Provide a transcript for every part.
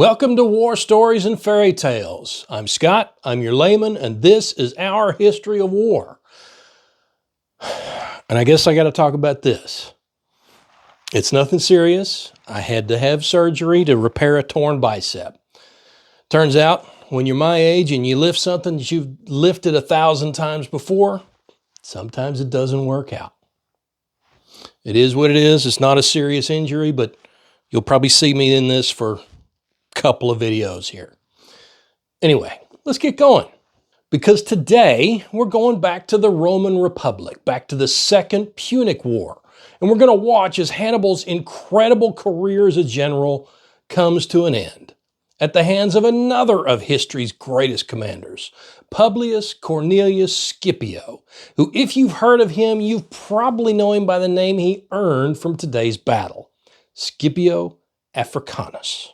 Welcome to War Stories and Fairy Tales. I'm Scott, I'm your layman, and this is our history of war. And I guess I got to talk about this. It's nothing serious. I had to have surgery to repair a torn bicep. Turns out, when you're my age and you lift something that you've lifted 1,000 times before, sometimes it doesn't work out. It is what it is. It's not a serious injury, but you'll probably see me in this for couple of videos here. Anyway, let's get going. Because today we're going back to the Roman Republic, back to the Second Punic War. And we're going to watch as Hannibal's incredible career as a general comes to an end at the hands of another of history's greatest commanders, Publius Cornelius Scipio, who, if you've heard of him, you probably know him by the name he earned from today's battle, Scipio Africanus.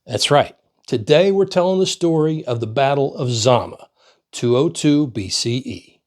That's right. Today we're telling the story of the Battle of Zama, 202 BCE.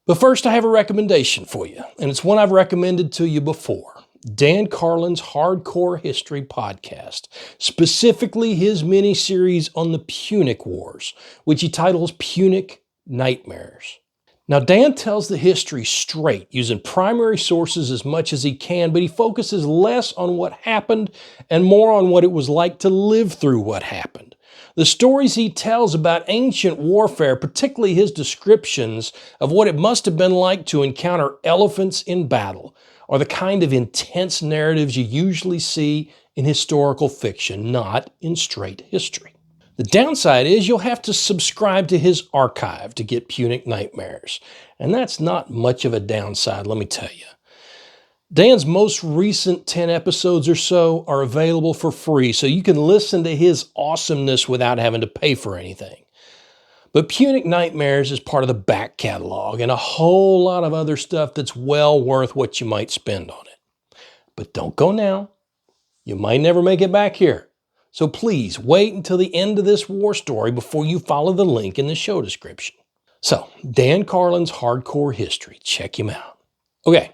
But first I have a recommendation for you, and it's one I've recommended to you before. Dan Carlin's Hardcore History podcast, specifically his mini-series on the Punic Wars, which he titles Punic Nightmares. Now, Dan tells the history straight, using primary sources as much as he can, but he focuses less on what happened and more on what it was like to live through what happened. The stories he tells about ancient warfare, particularly his descriptions of what it must have been like to encounter elephants in battle, are the kind of intense narratives you usually see in historical fiction, not in straight history. The downside is you'll have to subscribe to his archive to get Punic Nightmares. And that's not much of a downside, let me tell you. Dan's most recent 10 episodes or so are available for free, so you can listen to his awesomeness without having to pay for anything. But Punic Nightmares is part of the back catalog and a whole lot of other stuff that's well worth what you might spend on it. But don't go now. You might never make it back here. So please wait until the end of this war story before you follow the link in the show description. So, Dan Carlin's Hardcore History. Check him out. Okay,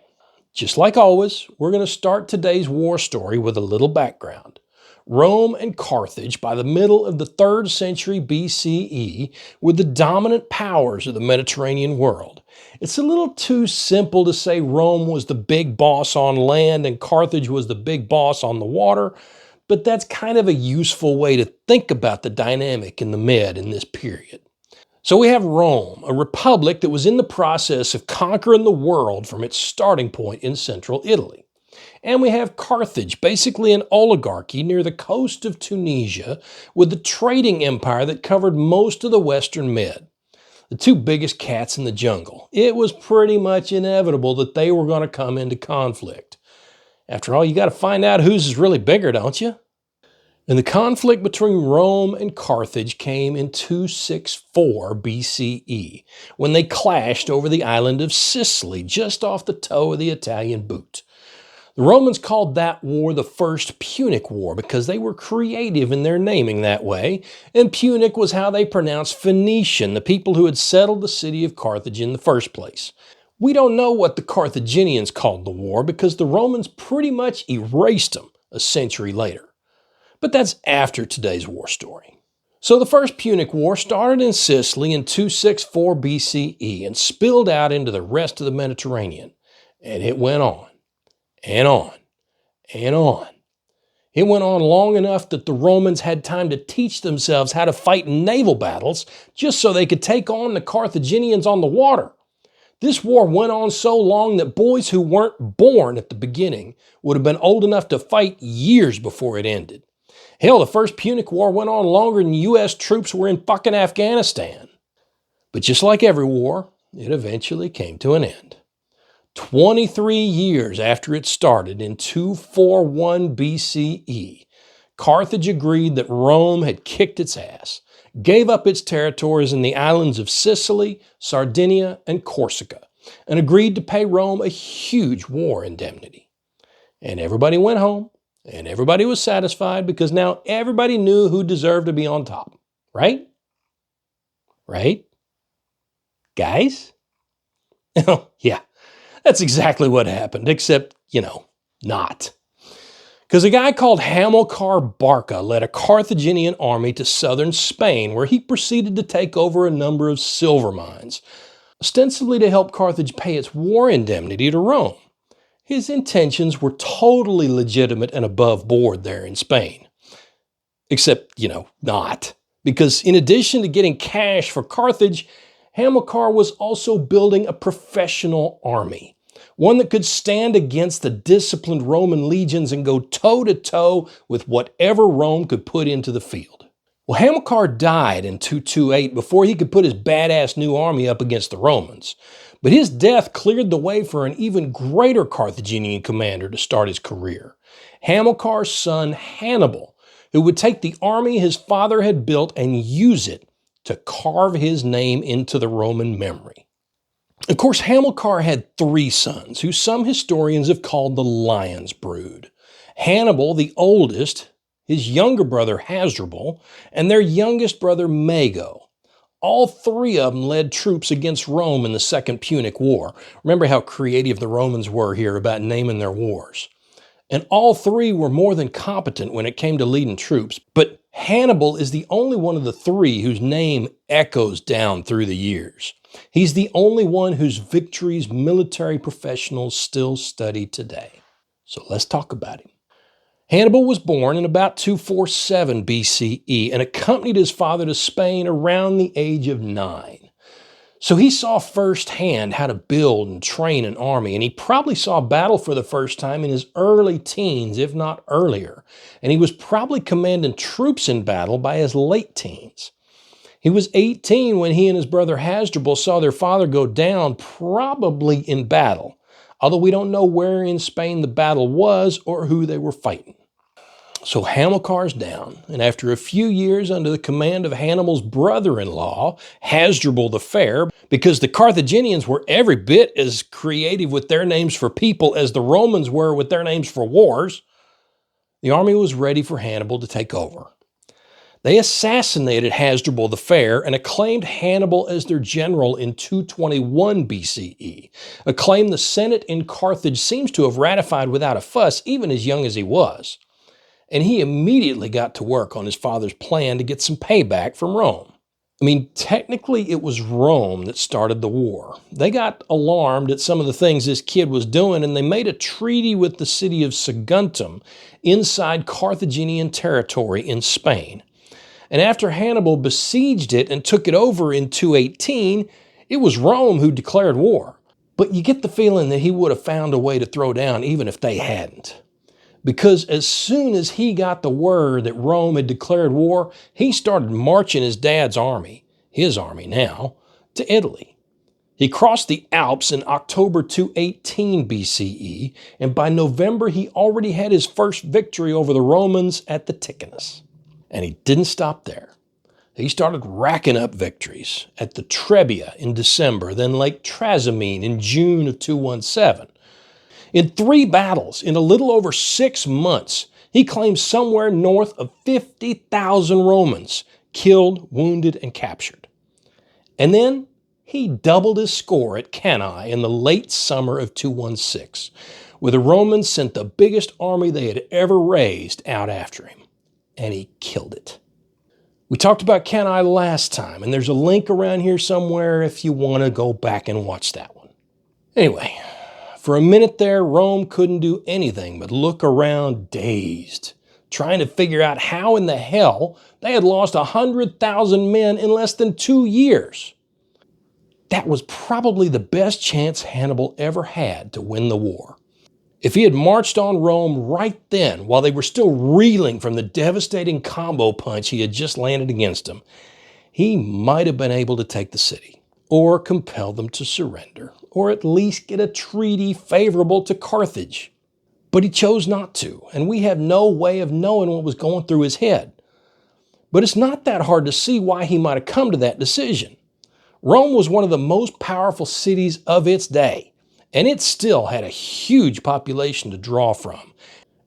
just like always, we're going to start today's war story with a little background. Rome and Carthage, by the middle of the 3rd century BCE, were the dominant powers of the Mediterranean world. It's a little too simple to say Rome was the big boss on land and Carthage was the big boss on the water, but that's kind of a useful way to think about the dynamic in the Med in this period. So we have Rome, a republic that was in the process of conquering the world from its starting point in central Italy. And we have Carthage, basically an oligarchy near the coast of Tunisia, with a trading empire that covered most of the Western Med. The two biggest cats in the jungle. It was pretty much inevitable that they were going to come into conflict. After all, you got to find out whose is really bigger, don't you? And the conflict between Rome and Carthage came in 264 BCE, when they clashed over the island of Sicily, just off the toe of the Italian boot. The Romans called that war the First Punic War because they were creative in their naming that way, and Punic was how they pronounced Phoenician, the people who had settled the city of Carthage in the first place. We don't know what the Carthaginians called the war because the Romans pretty much erased them a century later. But that's after today's war story. So the First Punic War started in Sicily in 264 BCE and spilled out into the rest of the Mediterranean. And it went on, and on, and on. It went on long enough that the Romans had time to teach themselves how to fight in naval battles just so they could take on the Carthaginians on the water. This war went on so long that boys who weren't born at the beginning would have been old enough to fight years before it ended. Hell, the First Punic War went on longer than U.S. troops were in fucking Afghanistan. But just like every war, it eventually came to an end. 23 years after it started in 241 BCE, Carthage agreed that Rome had kicked its ass, gave up its territories in the islands of Sicily, Sardinia, and Corsica, and agreed to pay Rome a huge war indemnity. And everybody went home, and everybody was satisfied because now everybody knew who deserved to be on top. Right? Right? Guys? Yeah, that's exactly what happened, except, not. Because a guy called Hamilcar Barca led a Carthaginian army to southern Spain, where he proceeded to take over a number of silver mines, ostensibly to help Carthage pay its war indemnity to Rome. His intentions were totally legitimate and above board there in Spain. Except, not. Because in addition to getting cash for Carthage, Hamilcar was also building a professional army. One that could stand against the disciplined Roman legions and go toe-to-toe with whatever Rome could put into the field. Well, Hamilcar died in 228 before he could put his badass new army up against the Romans. But his death cleared the way for an even greater Carthaginian commander to start his career, Hamilcar's son Hannibal, who would take the army his father had built and use it to carve his name into the Roman memory. Of course, Hamilcar had 3 sons, who some historians have called the Lion's Brood. Hannibal, the oldest, his younger brother Hasdrubal, and their youngest brother Mago. All 3 of them led troops against Rome in the Second Punic War. Remember how creative the Romans were here about naming their wars. And all 3 were more than competent when it came to leading troops, but Hannibal is the only one of the 3 whose name echoes down through the years. He's the only one whose victories military professionals still study today. So let's talk about him. Hannibal was born in about 247 BCE and accompanied his father to Spain around the age of 9. So he saw firsthand how to build and train an army, and he probably saw battle for the first time in his early teens, if not earlier. And he was probably commanding troops in battle by his late teens. He was 18 when he and his brother Hasdrubal saw their father go down, probably in battle, although we don't know where in Spain the battle was or who they were fighting. So Hamilcar's down, and after a few years under the command of Hannibal's brother-in-law, Hasdrubal the Fair, because the Carthaginians were every bit as creative with their names for people as the Romans were with their names for wars, the army was ready for Hannibal to take over. They assassinated Hasdrubal the Fair and acclaimed Hannibal as their general in 221 BCE, a claim the Senate in Carthage seems to have ratified without a fuss, even as young as he was. And he immediately got to work on his father's plan to get some payback from Rome. I mean, technically it was Rome that started the war. They got alarmed at some of the things this kid was doing, and they made a treaty with the city of Saguntum inside Carthaginian territory in Spain. And after Hannibal besieged it and took it over in 218, it was Rome who declared war. But you get the feeling that he would have found a way to throw down even if they hadn't. Because as soon as he got the word that Rome had declared war, he started marching his dad's army, his army now, to Italy. He crossed the Alps in October 218 BCE, and by November he already had his first victory over the Romans at the Ticinus. And he didn't stop there. He started racking up victories at the Trebia in December, then Lake Trasimene in June of 217. In 3 battles, in a little over 6 months, he claimed somewhere north of 50,000 Romans, killed, wounded, and captured. And then he doubled his score at Cannae in the late summer of 216, where the Romans sent the biggest army they had ever raised out after him. And he killed it. We talked about Cannae last time, and there's a link around here somewhere if you want to go back and watch that one. Anyway, for a minute there, Rome couldn't do anything but look around dazed, trying to figure out how in the hell they had lost 100,000 men in less than 2 years. That was probably the best chance Hannibal ever had to win the war. If he had marched on Rome right then, while they were still reeling from the devastating combo punch he had just landed against them, he might have been able to take the city, or compel them to surrender, or at least get a treaty favorable to Carthage. But he chose not to, and we have no way of knowing what was going through his head. But it's not that hard to see why he might have come to that decision. Rome was one of the most powerful cities of its day, and it still had a huge population to draw from.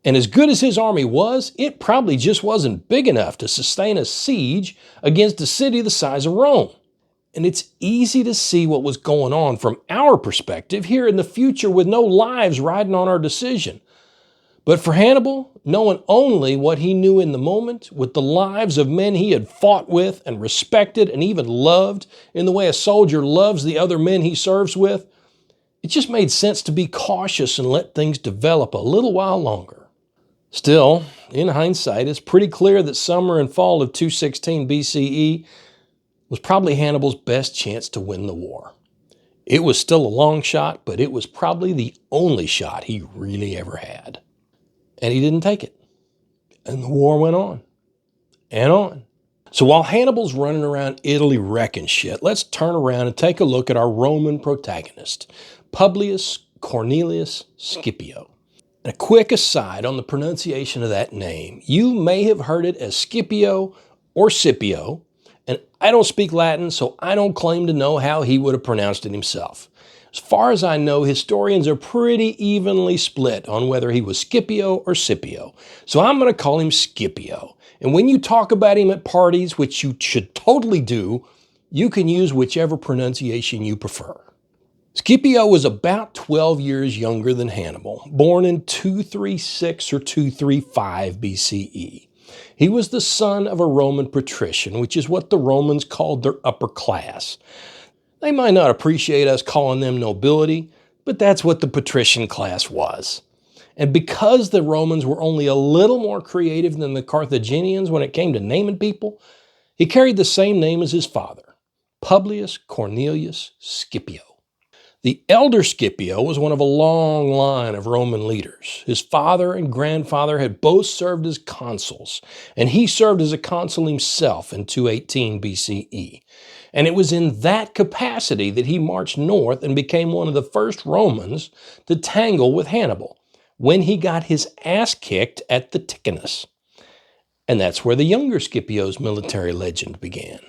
And as good as his army was, it probably just wasn't big enough to sustain a siege against a city the size of Rome. And it's easy to see what was going on from our perspective here in the future with no lives riding on our decision. But for Hannibal, knowing only what he knew in the moment, with the lives of men he had fought with and respected and even loved in the way a soldier loves the other men he serves with, it just made sense to be cautious and let things develop a little while longer. Still, in hindsight, it's pretty clear that summer and fall of 216 BCE was probably Hannibal's best chance to win the war. It was still a long shot, but it was probably the only shot he really ever had. And he didn't take it. And the war went on and on. So while Hannibal's running around Italy wrecking shit, let's turn around and take a look at our Roman protagonist, Publius Cornelius Scipio. A quick aside on the pronunciation of that name. You may have heard it as Scipio or Scipio, and I don't speak Latin, so I don't claim to know how he would have pronounced it himself. As far as I know, historians are pretty evenly split on whether he was Scipio or Scipio. So I'm going to call him Scipio. And when you talk about him at parties, which you should totally do, you can use whichever pronunciation you prefer. Scipio was about 12 years younger than Hannibal, born in 236 or 235 BCE. He was the son of a Roman patrician, which is what the Romans called their upper class. They might not appreciate us calling them nobility, but that's what the patrician class was. And because the Romans were only a little more creative than the Carthaginians when it came to naming people, he carried the same name as his father, Publius Cornelius Scipio. The elder Scipio was one of a long line of Roman leaders. His father and grandfather had both served as consuls, and he served as a consul himself in 218 BCE. And it was in that capacity that he marched north and became one of the first Romans to tangle with Hannibal when he got his ass kicked at the Ticinus. And that's where the younger Scipio's military legend began.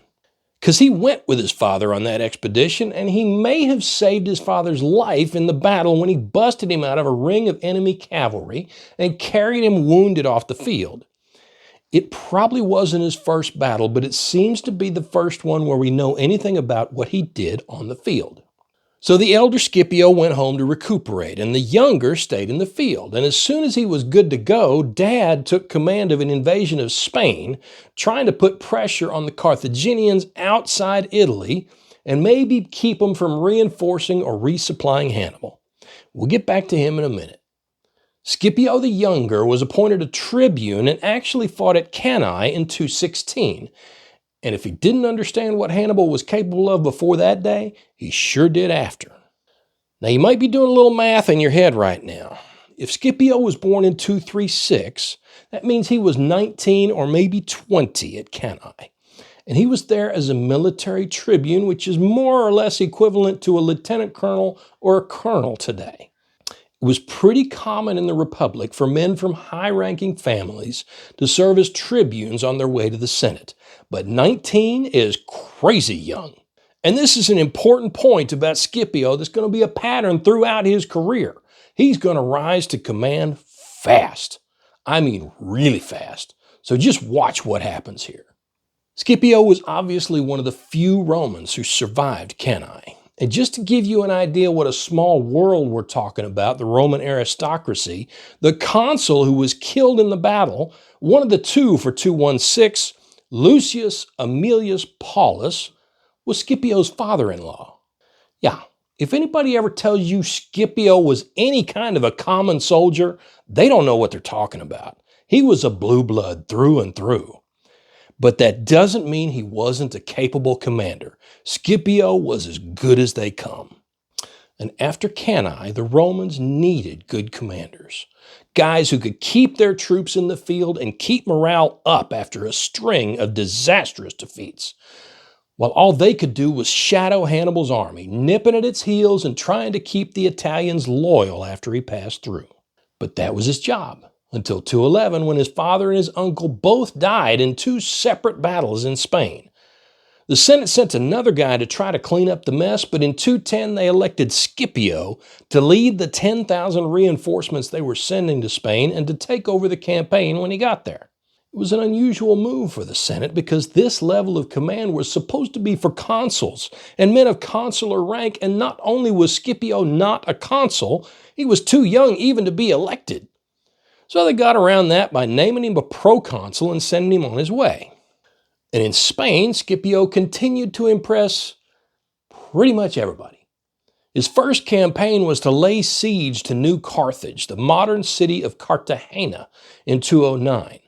Because he went with his father on that expedition, and he may have saved his father's life in the battle when he busted him out of a ring of enemy cavalry and carried him wounded off the field. It probably wasn't his first battle, but it seems to be the first one where we know anything about what he did on the field. So the elder Scipio went home to recuperate, and the younger stayed in the field. And as soon as he was good to go, Dad took command of an invasion of Spain, trying to put pressure on the Carthaginians outside Italy and maybe keep them from reinforcing or resupplying Hannibal. We'll get back to him in a minute. Scipio the Younger was appointed a tribune and actually fought at Cannae in 216. And if he didn't understand what Hannibal was capable of before that day, he sure did after. Now, you might be doing a little math in your head right now. If Scipio was born in 236, that means he was 19 or maybe 20 at Cannae. And he was there as a military tribune, which is more or less equivalent to a lieutenant colonel or a colonel today. It was pretty common in the Republic for men from high-ranking families to serve as tribunes on their way to the Senate. But 19 is crazy young. And this is an important point about Scipio that's going to be a pattern throughout his career. He's going to rise to command fast. I mean really fast. So just watch what happens here. Scipio was obviously one of the few Romans who survived Cannae. And just to give you an idea what a small world we're talking about, the Roman aristocracy, the consul who was killed in the battle, one of the two for 216, Lucius Aemilius Paulus, was Scipio's father-in-law. Yeah, if anybody ever tells you Scipio was any kind of a common soldier, they don't know what they're talking about. He was a blue blood through and through. But that doesn't mean he wasn't a capable commander. Scipio was as good as they come. And after Cannae, the Romans needed good commanders. Guys who could keep their troops in the field and keep morale up after a string of disastrous defeats. While all they could do was shadow Hannibal's army, nipping at its heels and trying to keep the Italians loyal after he passed through. But that was his job. Until 211, when his father and his uncle both died in two separate battles in Spain. The Senate sent another guy to try to clean up the mess, but in 210 they elected Scipio to lead the 10,000 reinforcements they were sending to Spain and to take over the campaign when he got there. It was an unusual move for the Senate because this level of command was supposed to be for consuls and men of consular rank, and not only was Scipio not a consul, he was too young even to be elected. So they got around that by naming him a proconsul and sending him on his way. And in Spain, Scipio continued to impress pretty much everybody. His first campaign was to lay siege to New Carthage, the modern city of Cartagena, in 209.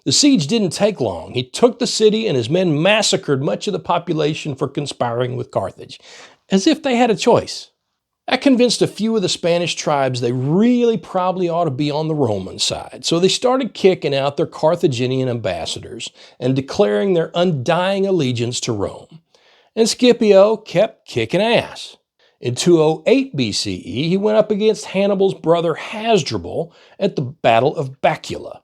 The siege didn't take long. He took the city and his men massacred much of the population for conspiring with Carthage, as if they had a choice. That convinced a few of the Spanish tribes they really probably ought to be on the Roman side, so they started kicking out their Carthaginian ambassadors and declaring their undying allegiance to Rome. And Scipio kept kicking ass. In 208 BCE, he went up against Hannibal's brother Hasdrubal at the Battle of Bacula.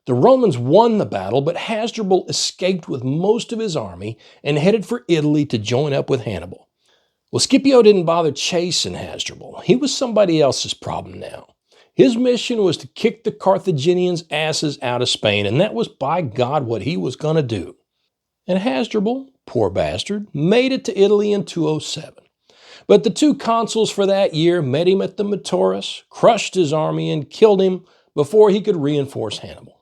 The Romans won the battle, but Hasdrubal escaped with most of his army and headed for Italy to join up with Hannibal. Well, Scipio didn't bother chasing Hasdrubal. He was somebody else's problem now. His mission was to kick the Carthaginians' asses out of Spain, and that was, by God, what he was going to do. And Hasdrubal, poor bastard, made it to Italy in 207. But the two consuls for that year met him at the Metaurus, crushed his army, and killed him before he could reinforce Hannibal.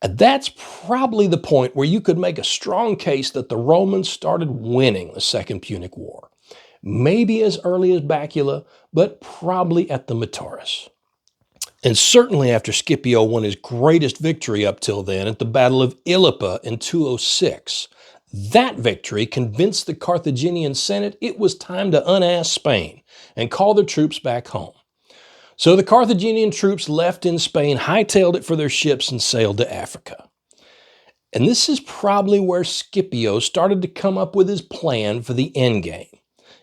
And that's probably the point where you could make a strong case that the Romans started winning the Second Punic War. Maybe as early as Bacula, but probably at the Metaurus. And certainly after Scipio won his greatest victory up till then at the Battle of Ilipa in 206. That victory convinced the Carthaginian Senate it was time to unass Spain and call their troops back home. So the Carthaginian troops left in Spain, hightailed it for their ships, and sailed to Africa. And this is probably where Scipio started to come up with his plan for the endgame.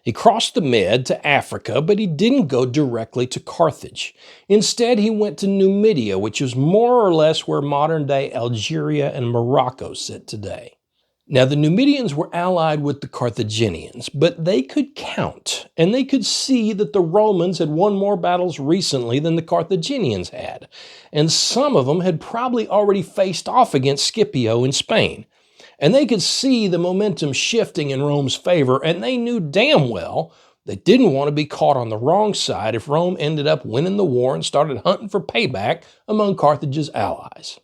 He crossed the Med to Africa, but he didn't go directly to Carthage. Instead, he went to Numidia, which is more or less where modern-day Algeria and Morocco sit today. Now, the Numidians were allied with the Carthaginians, but they could count, and they could see that the Romans had won more battles recently than the Carthaginians had, and some of them had probably already faced off against Scipio in Spain. And they could see the momentum shifting in Rome's favor, and they knew damn well they didn't want to be caught on the wrong side if Rome ended up winning the war and started hunting for payback among Carthage's allies.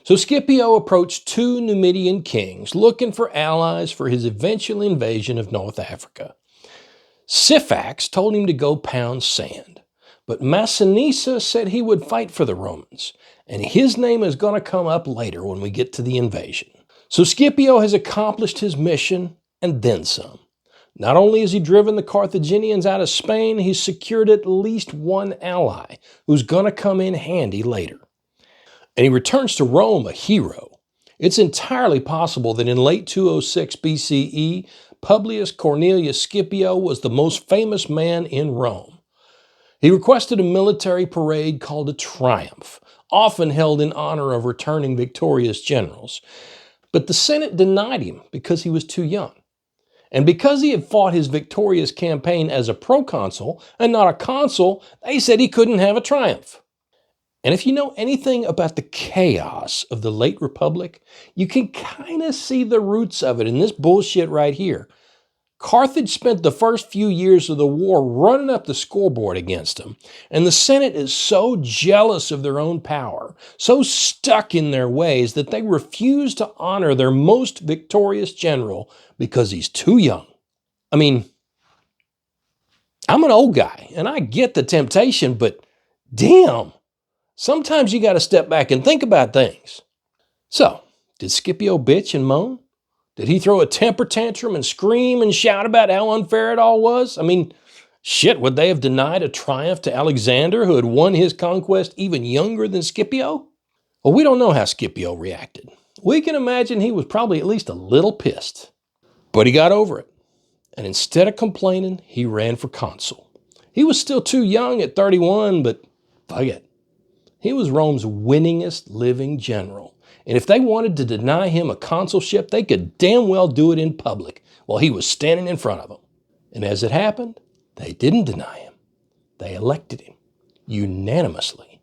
So Scipio approached two Numidian kings looking for allies for his eventual invasion of North Africa. Syphax told him to go pound sand, but Massinissa said he would fight for the Romans, and his name is going to come up later when we get to the invasion. So Scipio has accomplished his mission and then some. Not only has he driven the Carthaginians out of Spain, he's secured at least one ally who's going to come in handy later. And he returns to Rome a hero. It's entirely possible that in late 206 BCE, Publius Cornelius Scipio was the most famous man in Rome. He requested a military parade called a triumph, often held in honor of returning victorious generals. But the Senate denied him because he was too young. And because he had fought his victorious campaign as a proconsul and not a consul, they said he couldn't have a triumph. And if you know anything about the chaos of the late Republic, you can kind of see the roots of it in this bullshit right here. Carthage spent the first few years of the war running up the scoreboard against him, and the Senate is so jealous of their own power, so stuck in their ways that they refuse to honor their most victorious general because he's too young. I mean, I'm an old guy, and I get the temptation, but damn, sometimes you got to step back and think about things. So, did Scipio bitch and moan? Did he throw a temper tantrum and scream and shout about how unfair it all was? I mean, shit, would they have denied a triumph to Alexander, who had won his conquest even younger than Scipio? Well, we don't know how Scipio reacted. We can imagine he was probably at least a little pissed. But he got over it. And instead of complaining, he ran for consul. He was still too young at 31, but fuck it. He was Rome's winningest living general. And if they wanted to deny him a consulship, they could damn well do it in public while he was standing in front of them. And as it happened, they didn't deny him. They elected him unanimously.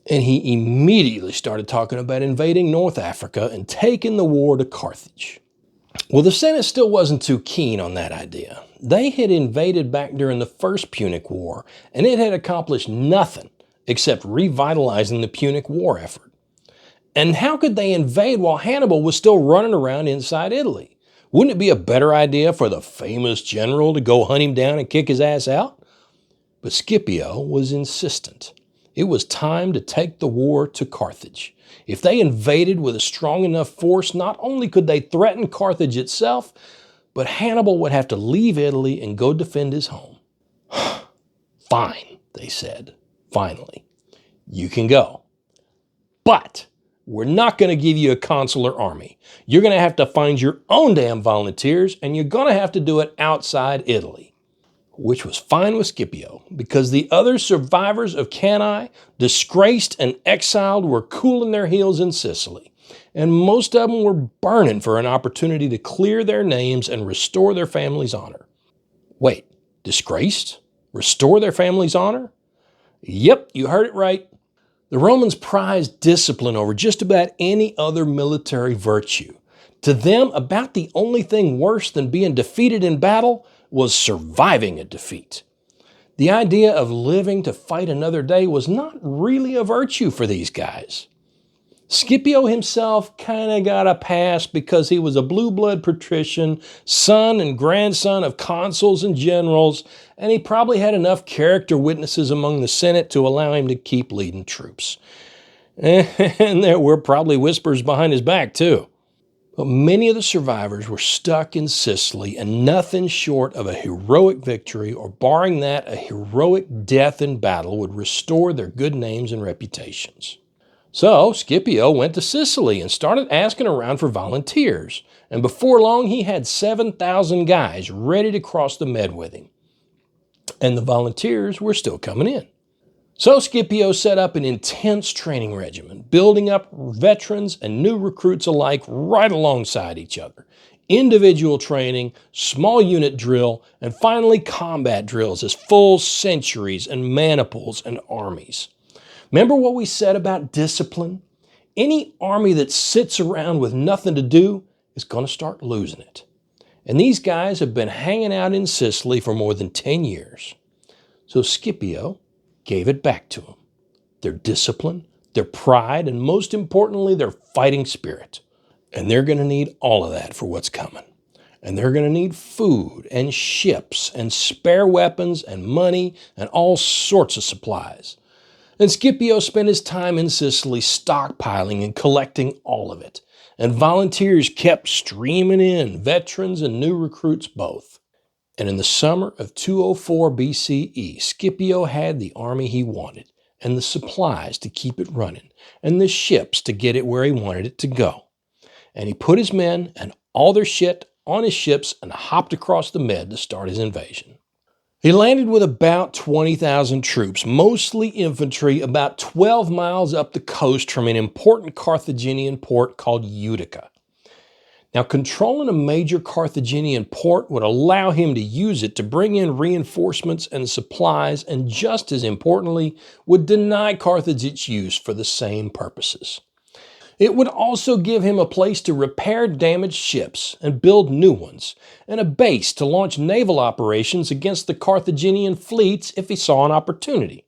And he immediately started talking about invading North Africa and taking the war to Carthage. Well, the Senate still wasn't too keen on that idea. They had invaded back during the First Punic War, and it had accomplished nothing except revitalizing the Punic War effort. And how could they invade while Hannibal was still running around inside Italy? Wouldn't it be a better idea for the famous general to go hunt him down and kick his ass out? But Scipio was insistent. It was time to take the war to Carthage. If they invaded with a strong enough force, not only could they threaten Carthage itself, but Hannibal would have to leave Italy and go defend his home. Fine, they said, finally. You can go. But we're not going to give you a consular army. You're going to have to find your own damn volunteers, and you're going to have to do it outside Italy. Which was fine with Scipio, because the other survivors of Cannae, disgraced and exiled, were cooling their heels in Sicily. And most of them were burning for an opportunity to clear their names and restore their family's honor. Wait, disgraced? Restore their family's honor? Yep, you heard it right. The Romans prized discipline over just about any other military virtue. To them, about the only thing worse than being defeated in battle was surviving a defeat. The idea of living to fight another day was not really a virtue for these guys. Scipio himself kind of got a pass because he was a blue-blood patrician, son and grandson of consuls and generals, and he probably had enough character witnesses among the Senate to allow him to keep leading troops. And there were probably whispers behind his back, too. But many of the survivors were stuck in Sicily, and nothing short of a heroic victory, or barring that, a heroic death in battle, would restore their good names and reputations. So Scipio went to Sicily and started asking around for volunteers, and before long he had 7,000 guys ready to cross the Med with him. And the volunteers were still coming in. So Scipio set up an intense training regimen, building up veterans and new recruits alike right alongside each other. Individual training, small unit drill, and finally combat drills as full centuries and maniples and armies. Remember what we said about discipline? Any army that sits around with nothing to do is going to start losing it. And these guys have been hanging out in Sicily for more than 10 years. So Scipio gave it back to them. Their discipline, their pride, and most importantly, their fighting spirit. And they're going to need all of that for what's coming. And they're going to need food and ships and spare weapons and money and all sorts of supplies. And Scipio spent his time in Sicily stockpiling and collecting all of it. And volunteers kept streaming in, veterans and new recruits both. And in the summer of 204 BCE, Scipio had the army he wanted, and the supplies to keep it running, and the ships to get it where he wanted it to go. And he put his men and all their shit on his ships and hopped across the Med to start his invasion. He landed with about 20,000 troops, mostly infantry, about 12 miles up the coast from an important Carthaginian port called Utica. Now, controlling a major Carthaginian port would allow him to use it to bring in reinforcements and supplies, and just as importantly, would deny Carthage its use for the same purposes. It would also give him a place to repair damaged ships and build new ones, and a base to launch naval operations against the Carthaginian fleets if he saw an opportunity.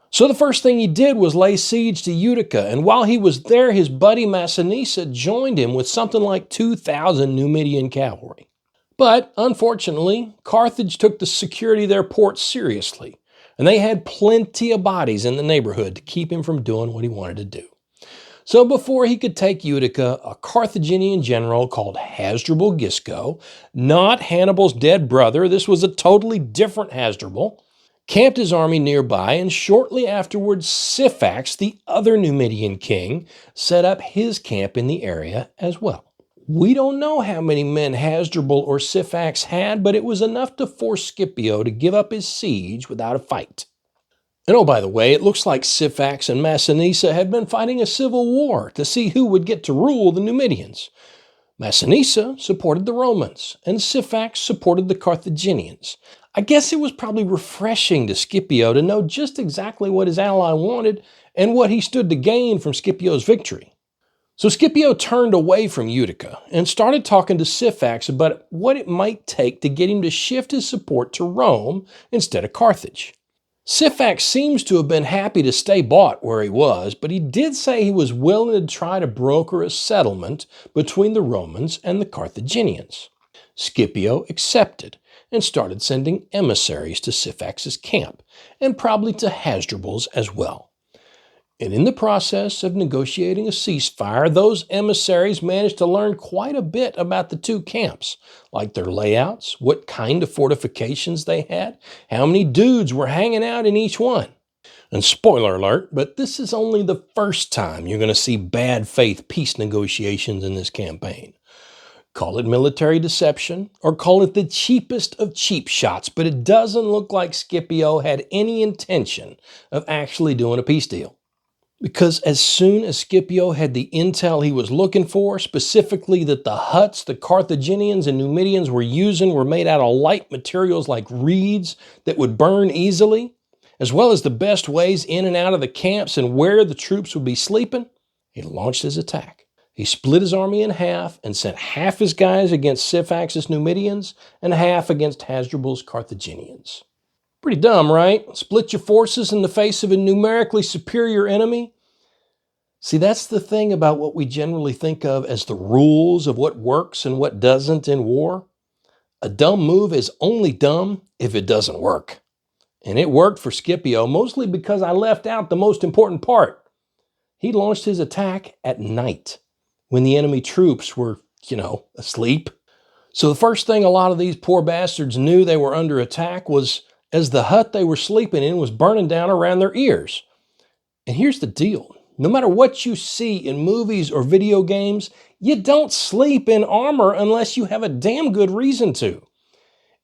So the first thing he did was lay siege to Utica, and while he was there, his buddy Massinissa joined him with something like 2,000 Numidian cavalry. But, unfortunately, Carthage took the security of their port seriously, and they had plenty of bodies in the neighborhood to keep him from doing what he wanted to do. So before he could take Utica, a Carthaginian general called Hasdrubal Gisco, not Hannibal's dead brother, this was a totally different Hasdrubal, camped his army nearby, and shortly afterwards Syphax, the other Numidian king, set up his camp in the area as well. We don't know how many men Hasdrubal or Syphax had, but it was enough to force Scipio to give up his siege without a fight. And oh, by the way, it looks like Syphax and Massinissa had been fighting a civil war to see who would get to rule the Numidians. Massinissa supported the Romans, and Syphax supported the Carthaginians. I guess it was probably refreshing to Scipio to know just exactly what his ally wanted and what he stood to gain from Scipio's victory. So Scipio turned away from Utica and started talking to Syphax about what it might take to get him to shift his support to Rome instead of Carthage. Syphax seems to have been happy to stay bought where he was, but he did say he was willing to try to broker a settlement between the Romans and the Carthaginians. Scipio accepted and started sending emissaries to Syphax's camp, and probably to Hasdrubal's as well. And in the process of negotiating a ceasefire, those emissaries managed to learn quite a bit about the two camps, like their layouts, what kind of fortifications they had, how many dudes were hanging out in each one. And spoiler alert, but this is only the first time you're going to see bad faith peace negotiations in this campaign. Call it military deception, or call it the cheapest of cheap shots, but it doesn't look like Scipio had any intention of actually doing a peace deal. Because as soon as Scipio had the intel he was looking for, specifically that the huts the Carthaginians and Numidians were using were made out of light materials like reeds that would burn easily, as well as the best ways in and out of the camps and where the troops would be sleeping, he launched his attack. He split his army in half and sent half his guys against Syphax's Numidians and half against Hasdrubal's Carthaginians. Pretty dumb, right? Split your forces in the face of a numerically superior enemy? See, that's the thing about what we generally think of as the rules of what works and what doesn't in war. A dumb move is only dumb if it doesn't work. And it worked for Scipio, mostly because I left out the most important part. He launched his attack at night, when the enemy troops were, asleep. So the first thing a lot of these poor bastards knew they were under attack was as the hut they were sleeping in was burning down around their ears. And here's the deal. No matter what you see in movies or video games, you don't sleep in armor unless you have a damn good reason to.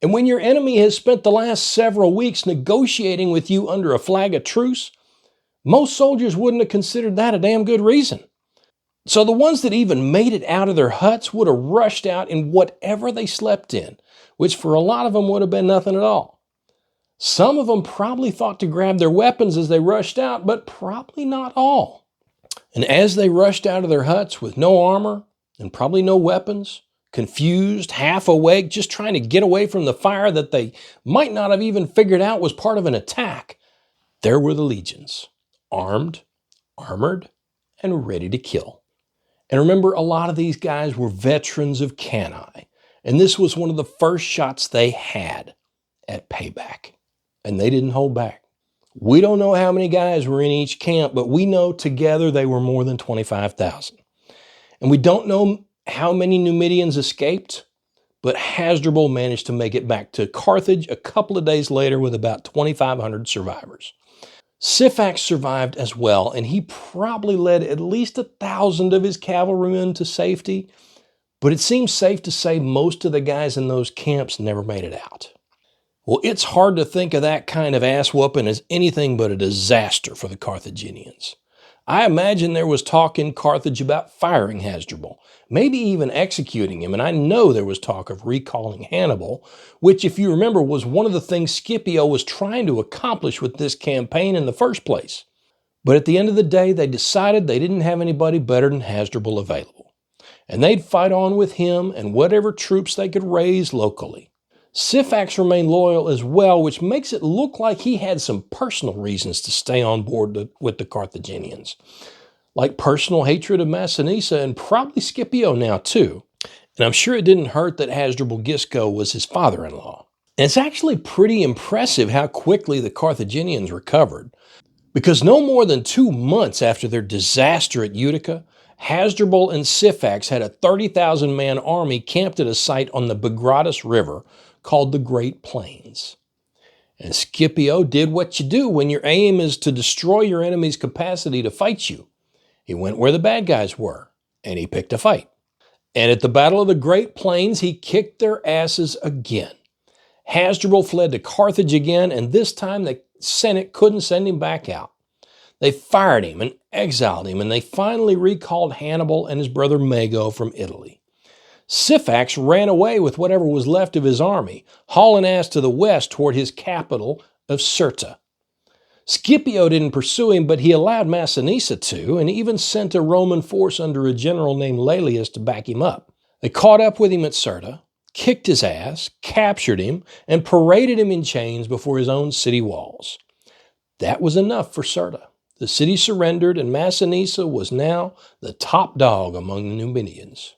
And when your enemy has spent the last several weeks negotiating with you under a flag of truce, most soldiers wouldn't have considered that a damn good reason. So the ones that even made it out of their huts would have rushed out in whatever they slept in, which for a lot of them would have been nothing at all. Some of them probably thought to grab their weapons as they rushed out, but probably not all. And as they rushed out of their huts with no armor and probably no weapons, confused, half awake, just trying to get away from the fire that they might not have even figured out was part of an attack, there were the legions, armed, armored, and ready to kill. And remember, a lot of these guys were veterans of Cannae, and this was one of the first shots they had at payback. And they didn't hold back. We don't know how many guys were in each camp, but we know together they were more than 25,000. And we don't know how many Numidians escaped, but Hasdrubal managed to make it back to Carthage a couple of days later with about 2,500 survivors. Syphax survived as well, and he probably led at least 1,000 of his cavalrymen to safety, but it seems safe to say most of the guys in those camps never made it out. Well, it's hard to think of that kind of ass-whooping as anything but a disaster for the Carthaginians. I imagine there was talk in Carthage about firing Hasdrubal, maybe even executing him, and I know there was talk of recalling Hannibal, which, if you remember, was one of the things Scipio was trying to accomplish with this campaign in the first place. But at the end of the day, they decided they didn't have anybody better than Hasdrubal available, and they'd fight on with him and whatever troops they could raise locally. Syphax remained loyal as well, which makes it look like he had some personal reasons to stay on board with the Carthaginians, like personal hatred of Massinissa and probably Scipio now too. And I'm sure it didn't hurt that Hasdrubal Gisco was his father-in-law. And it's actually pretty impressive how quickly the Carthaginians recovered, because no more than 2 months after their disaster at Utica, Hasdrubal and Syphax had a 30,000-man army camped at a site on the Bagratus River called the Great Plains. And Scipio did what you do when your aim is to destroy your enemy's capacity to fight you. He went where the bad guys were, and he picked a fight. And at the Battle of the Great Plains, he kicked their asses again. Hasdrubal fled to Carthage again, and this time the Senate couldn't send him back out. They fired him and exiled him, and they finally recalled Hannibal and his brother Mago from Italy. Syphax ran away with whatever was left of his army, hauling ass to the west toward his capital of Cirta. Scipio didn't pursue him, but he allowed Massinissa to, and even sent a Roman force under a general named Laelius to back him up. They caught up with him at Cirta, kicked his ass, captured him, and paraded him in chains before his own city walls. That was enough for Cirta. The city surrendered, and Massinissa was now the top dog among the Numidians.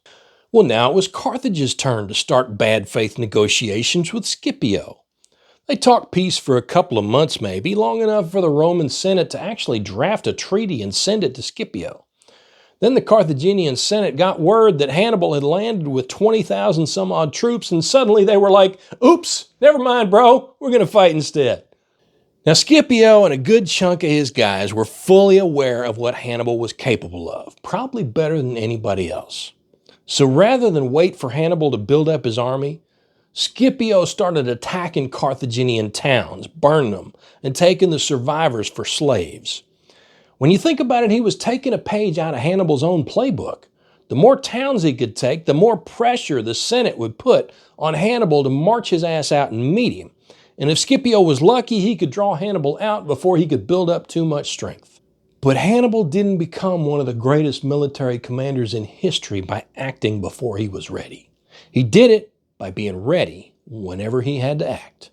Well, now it was Carthage's turn to start bad faith negotiations with Scipio. They talked peace for a couple of months maybe, long enough for the Roman Senate to actually draft a treaty and send it to Scipio. Then the Carthaginian Senate got word that Hannibal had landed with 20,000 some odd troops, and suddenly they were like, oops, never mind, bro, we're going to fight instead. Now, Scipio and a good chunk of his guys were fully aware of what Hannibal was capable of, probably better than anybody else. So rather than wait for Hannibal to build up his army, Scipio started attacking Carthaginian towns, burning them, and taking the survivors for slaves. When you think about it, he was taking a page out of Hannibal's own playbook. The more towns he could take, the more pressure the Senate would put on Hannibal to march his ass out and meet him. And if Scipio was lucky, he could draw Hannibal out before he could build up too much strength. But Hannibal didn't become one of the greatest military commanders in history by acting before he was ready. He did it by being ready whenever he had to act.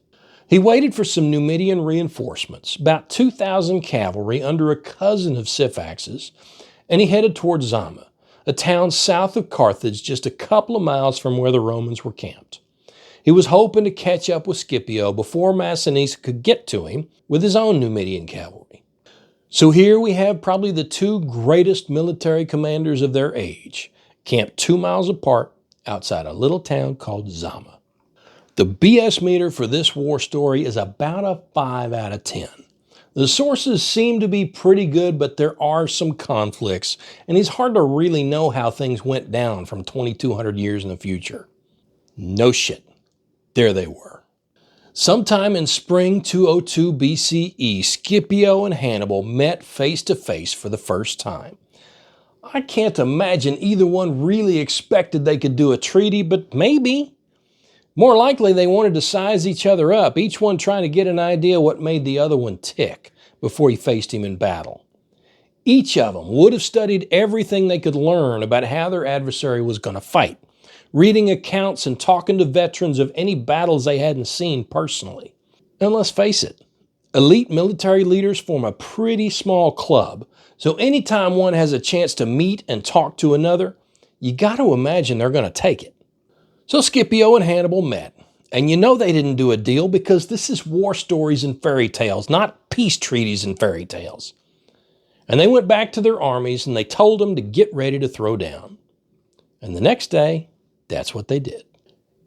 He waited for some Numidian reinforcements, about 2,000 cavalry under a cousin of Syphax's, and he headed towards Zama, a town south of Carthage just a couple of miles from where the Romans were camped. He was hoping to catch up with Scipio before Massinissa could get to him with his own Numidian cavalry. So here we have probably the two greatest military commanders of their age, camped 2 miles apart outside a little town called Zama. The BS meter for this war story is about a 5 out of 10. The sources seem to be pretty good, but there are some conflicts, and it's hard to really know how things went down from 2,200 years in the future. No shit. There they were. Sometime in spring 202 BCE, Scipio and Hannibal met face to face for the first time. I can't imagine either one really expected they could do a treaty, but maybe. More likely, they wanted to size each other up, each one trying to get an idea what made the other one tick before he faced him in battle. Each of them would have studied everything they could learn about how their adversary was going to fight, reading accounts and talking to veterans of any battles they hadn't seen personally. And let's face it, elite military leaders form a pretty small club, so anytime one has a chance to meet and talk to another, you got to imagine they're going to take it. So Scipio and Hannibal met, and you know they didn't do a deal because this is war stories and fairy tales, not peace treaties and fairy tales. And they went back to their armies and they told them to get ready to throw down. And the next day, that's what they did.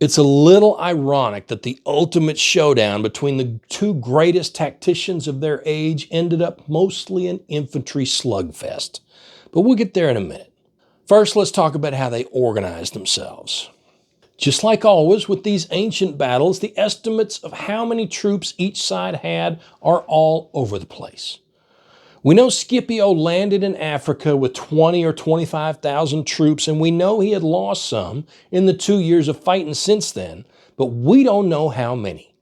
It's a little ironic that the ultimate showdown between the two greatest tacticians of their age ended up mostly an infantry slugfest. But we'll get there in a minute. First, let's talk about how they organized themselves. Just like always with these ancient battles, the estimates of how many troops each side had are all over the place. We know Scipio landed in Africa with 20 or 25,000 troops, and we know he had lost some in the 2 years of fighting since then, but we don't know how many.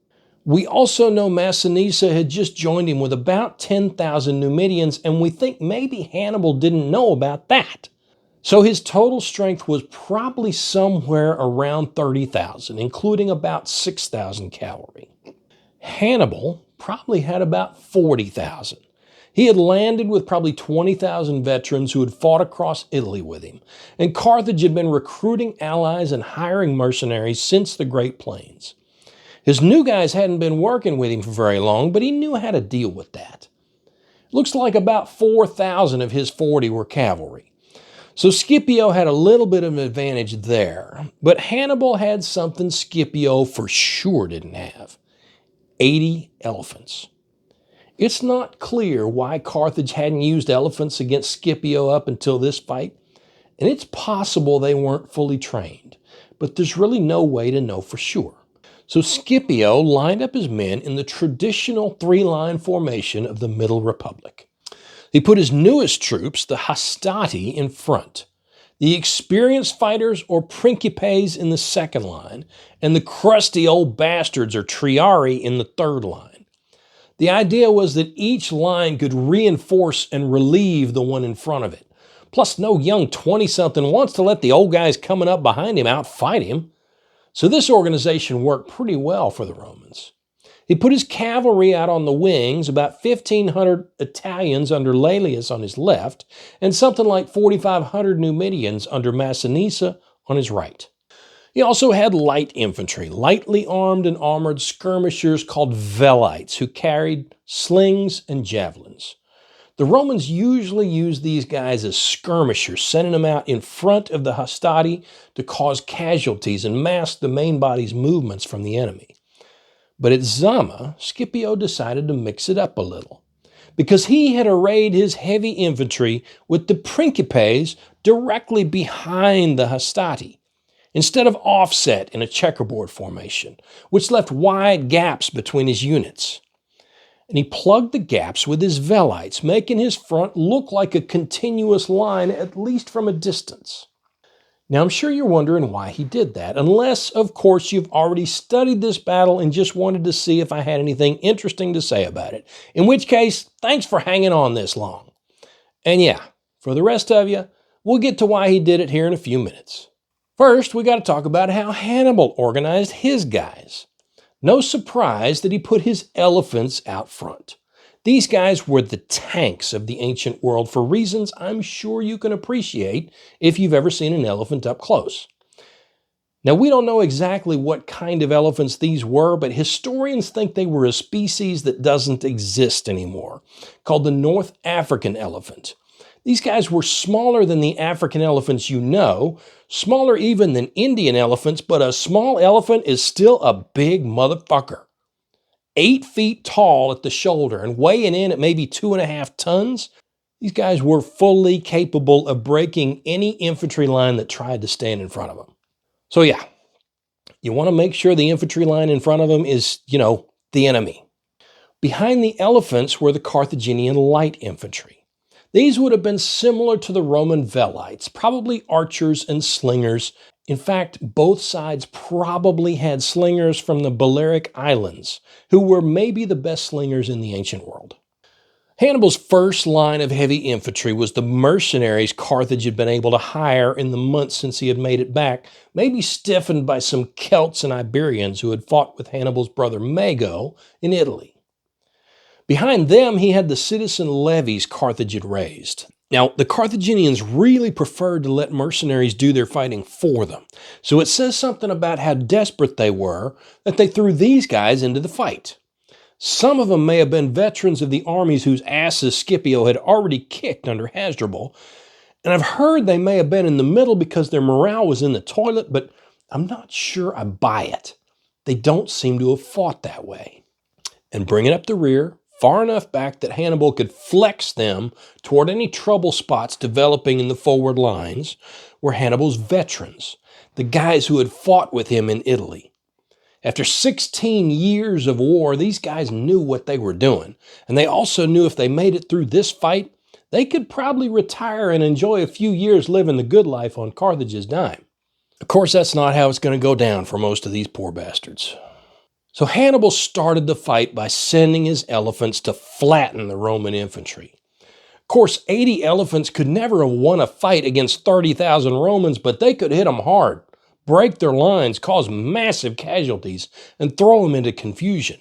We also know Massinissa had just joined him with about 10,000 Numidians, and we think maybe Hannibal didn't know about that. So his total strength was probably somewhere around 30,000, including about 6,000 cavalry. Hannibal probably had about 40,000. He had landed with probably 20,000 veterans who had fought across Italy with him, and Carthage had been recruiting allies and hiring mercenaries since the Great Plains. His new guys hadn't been working with him for very long, but he knew how to deal with that. Looks like about 4,000 of his 40 were cavalry. So Scipio had a little bit of an advantage there, but Hannibal had something Scipio for sure didn't have: 80 elephants. It's not clear why Carthage hadn't used elephants against Scipio up until this fight, and it's possible they weren't fully trained, but there's really no way to know for sure. So Scipio lined up his men in the traditional 3-line formation of the Middle Republic. He put his newest troops, the hastati, in front, the experienced fighters or principes in the second line, and the crusty old bastards or triari in the third line. The idea was that each line could reinforce and relieve the one in front of it. Plus, no young 20-something wants to let the old guys coming up behind him outfight him. So this organization worked pretty well for the Romans. He put his cavalry out on the wings, about 1,500 Italians under Laelius on his left, and something like 4,500 Numidians under Massinissa on his right. He also had light infantry, lightly armed and armored skirmishers called velites, who carried slings and javelins. The Romans usually used these guys as skirmishers, sending them out in front of the hastati to cause casualties and mask the main body's movements from the enemy. But at Zama, Scipio decided to mix it up a little, because he had arrayed his heavy infantry with the principes directly behind the hastati, instead of offset in a checkerboard formation, which left wide gaps between his units. And he plugged the gaps with his velites, making his front look like a continuous line, at least from a distance. Now, I'm sure you're wondering why he did that, unless, of course, you've already studied this battle and just wanted to see if I had anything interesting to say about it, in which case, thanks for hanging on this long. And yeah, for the rest of you, we'll get to why he did it here in a few minutes. First, we got to talk about how Hannibal organized his guys. No surprise that he put his elephants out front. These guys were the tanks of the ancient world for reasons I'm sure you can appreciate if you've ever seen an elephant up close. Now, we don't know exactly what kind of elephants these were, but historians think they were a species that doesn't exist anymore, called the North African elephant. These guys were smaller than the African elephants you know, smaller even than Indian elephants, but a small elephant is still a big motherfucker. 8 feet tall at the shoulder and weighing in at maybe 2.5 tons, these guys were fully capable of breaking any infantry line that tried to stand in front of them. So yeah, you want to make sure the infantry line in front of them is, the enemy. Behind the elephants were the Carthaginian light infantry. These would have been similar to the Roman velites, probably archers and slingers. In fact, both sides probably had slingers from the Balearic Islands, who were maybe the best slingers in the ancient world. Hannibal's first line of heavy infantry was the mercenaries Carthage had been able to hire in the months since he had made it back, maybe stiffened by some Celts and Iberians who had fought with Hannibal's brother Mago in Italy. Behind them, he had the citizen levies Carthage had raised. Now, the Carthaginians really preferred to let mercenaries do their fighting for them, so it says something about how desperate they were that they threw these guys into the fight. Some of them may have been veterans of the armies whose asses Scipio had already kicked under Hasdrubal, and I've heard they may have been in the middle because their morale was in the toilet, but I'm not sure I buy it. They don't seem to have fought that way. And bringing up the rear, far enough back that Hannibal could flex them toward any trouble spots developing in the forward lines, were Hannibal's veterans, the guys who had fought with him in Italy. After 16 years of war, these guys knew what they were doing, and they also knew if they made it through this fight, they could probably retire and enjoy a few years living the good life on Carthage's dime. Of course, that's not how it's going to go down for most of these poor bastards. So Hannibal started the fight by sending his elephants to flatten the Roman infantry. Of course, 80 elephants could never have won a fight against 30,000 Romans, but they could hit them hard, break their lines, cause massive casualties, and throw them into confusion.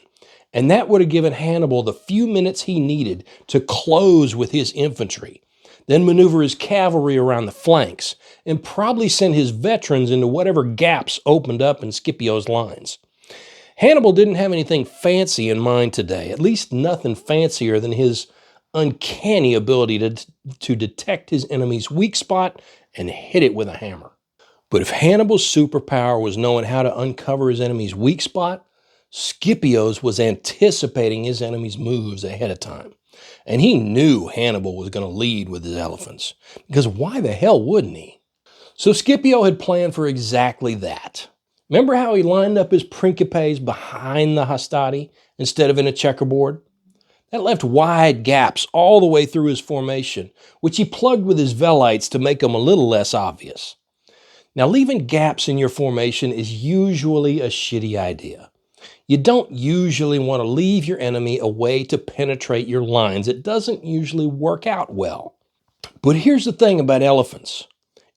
And that would have given Hannibal the few minutes he needed to close with his infantry, then maneuver his cavalry around the flanks, and probably send his veterans into whatever gaps opened up in Scipio's lines. Hannibal didn't have anything fancy in mind today, at least nothing fancier than his uncanny ability to detect his enemy's weak spot and hit it with a hammer. But if Hannibal's superpower was knowing how to uncover his enemy's weak spot, Scipio's was anticipating his enemy's moves ahead of time. And he knew Hannibal was going to lead with his elephants, because why the hell wouldn't he? So Scipio had planned for exactly that. Remember how he lined up his principes behind the hastati instead of in a checkerboard? That left wide gaps all the way through his formation, which he plugged with his velites to make them a little less obvious. Now, leaving gaps in your formation is usually a shitty idea. You don't usually want to leave your enemy a way to penetrate your lines. It doesn't usually work out well. But here's the thing about elephants.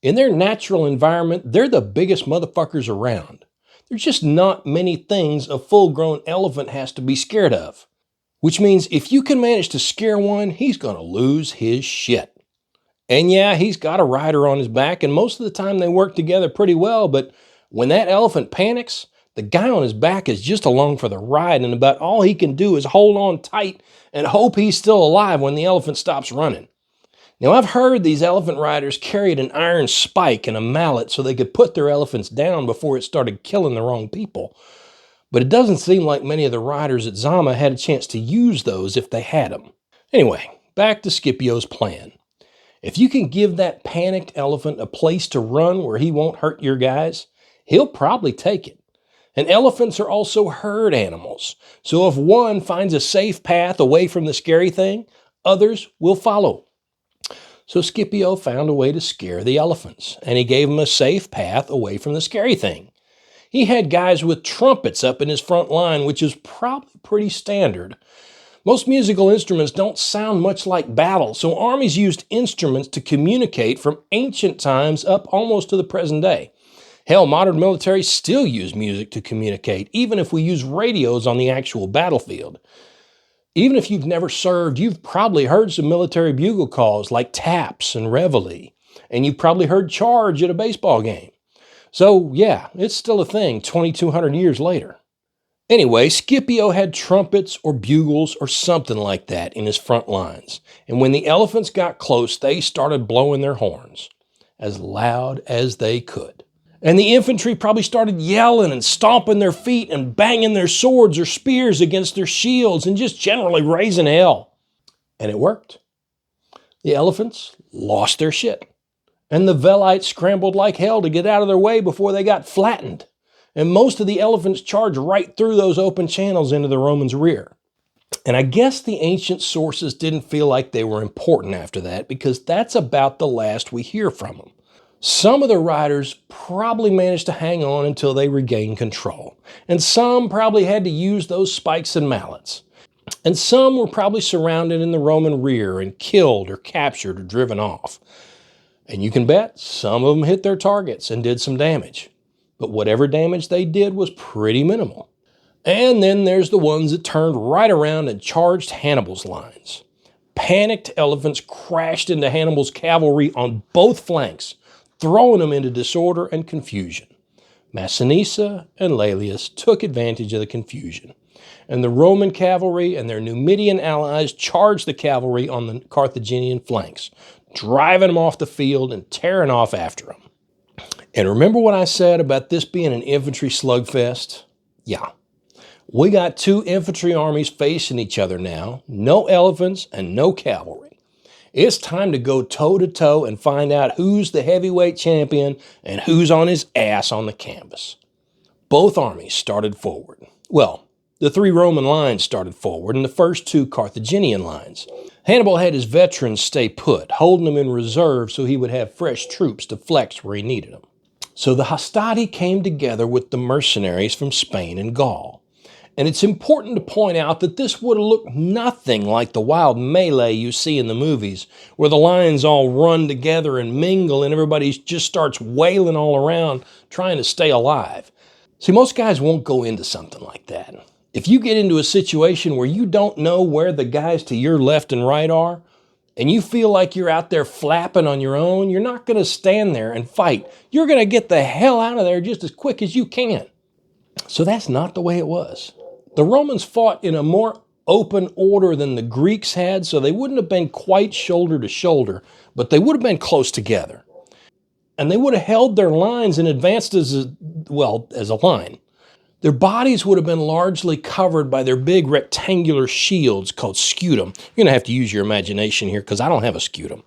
In their natural environment, they're the biggest motherfuckers around. There's just not many things a full-grown elephant has to be scared of. Which means if you can manage to scare one, he's going to lose his shit. And yeah, he's got a rider on his back, and most of the time they work together pretty well, but when that elephant panics, the guy on his back is just along for the ride, and about all he can do is hold on tight and hope he's still alive when the elephant stops running. Now, I've heard these elephant riders carried an iron spike and a mallet so they could put their elephants down before it started killing the wrong people. But it doesn't seem like many of the riders at Zama had a chance to use those if they had them. Anyway, back to Scipio's plan. If you can give that panicked elephant a place to run where he won't hurt your guys, he'll probably take it. And elephants are also herd animals, so if one finds a safe path away from the scary thing, others will follow. So Scipio found a way to scare the elephants, and he gave them a safe path away from the scary thing. He had guys with trumpets up in his front line, which is probably pretty standard. Most musical instruments don't sound much like battle, so armies used instruments to communicate from ancient times up almost to the present day. Hell, modern militaries still use music to communicate, even if we use radios on the actual battlefield. Even if you've never served, you've probably heard some military bugle calls like taps and reveille, and you've probably heard charge at a baseball game. So yeah, it's still a thing 2,200 years later. Anyway, Scipio had trumpets or bugles or something like that in his front lines, and when the elephants got close, they started blowing their horns as loud as they could. And the infantry probably started yelling and stomping their feet and banging their swords or spears against their shields and just generally raising hell. And it worked. The elephants lost their shit. And the Velites scrambled like hell to get out of their way before they got flattened. And most of the elephants charged right through those open channels into the Romans' rear. And I guess the ancient sources didn't feel like they were important after that, because that's about the last we hear from them. Some of the riders probably managed to hang on until they regained control. And some probably had to use those spikes and mallets. And some were probably surrounded in the Roman rear and killed or captured or driven off. And you can bet some of them hit their targets and did some damage. But whatever damage they did was pretty minimal. And then there's the ones that turned right around and charged Hannibal's lines. Panicked elephants crashed into Hannibal's cavalry on both flanks, throwing them into disorder and confusion. Massinissa and Laelius took advantage of the confusion, and the Roman cavalry and their Numidian allies charged the cavalry on the Carthaginian flanks, driving them off the field and tearing off after them. And remember what I said about this being an infantry slugfest? Yeah. We got two infantry armies facing each other now, no elephants and no cavalry. It's time to go toe-to-toe and find out who's the heavyweight champion and who's on his ass on the canvas. Both armies started forward. Well, the three Roman lines started forward and the first two Carthaginian lines. Hannibal had his veterans stay put, holding them in reserve so he would have fresh troops to flex where he needed them. So the hastati came together with the mercenaries from Spain and Gaul. And it's important to point out that this would have looked nothing like the wild melee you see in the movies, where the lines all run together and mingle and everybody just starts wailing all around trying to stay alive. See, most guys won't go into something like that. If you get into a situation where you don't know where the guys to your left and right are, and you feel like you're out there flapping on your own, you're not going to stand there and fight. You're going to get the hell out of there just as quick as you can. So that's not the way it was. The Romans fought in a more open order than the Greeks had, so they wouldn't have been quite shoulder to shoulder, but they would have been close together. And they would have held their lines and advanced as a line. Their bodies would have been largely covered by their big rectangular shields called scutum. You're going to have to use your imagination here because I don't have a scutum.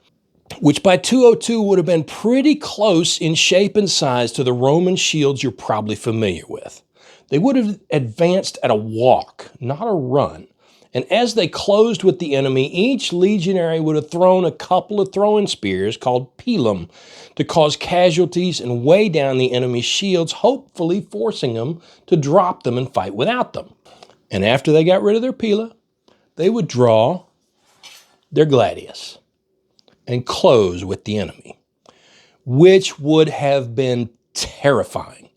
Which by 202 would have been pretty close in shape and size to the Roman shields you're probably familiar with. They would have advanced at a walk, not a run. And as they closed with the enemy, each legionary would have thrown a couple of throwing spears called pilum to cause casualties and weigh down the enemy's shields, hopefully forcing them to drop them and fight without them. And after they got rid of their pila, they would draw their gladius and close with the enemy, which would have been terrifying.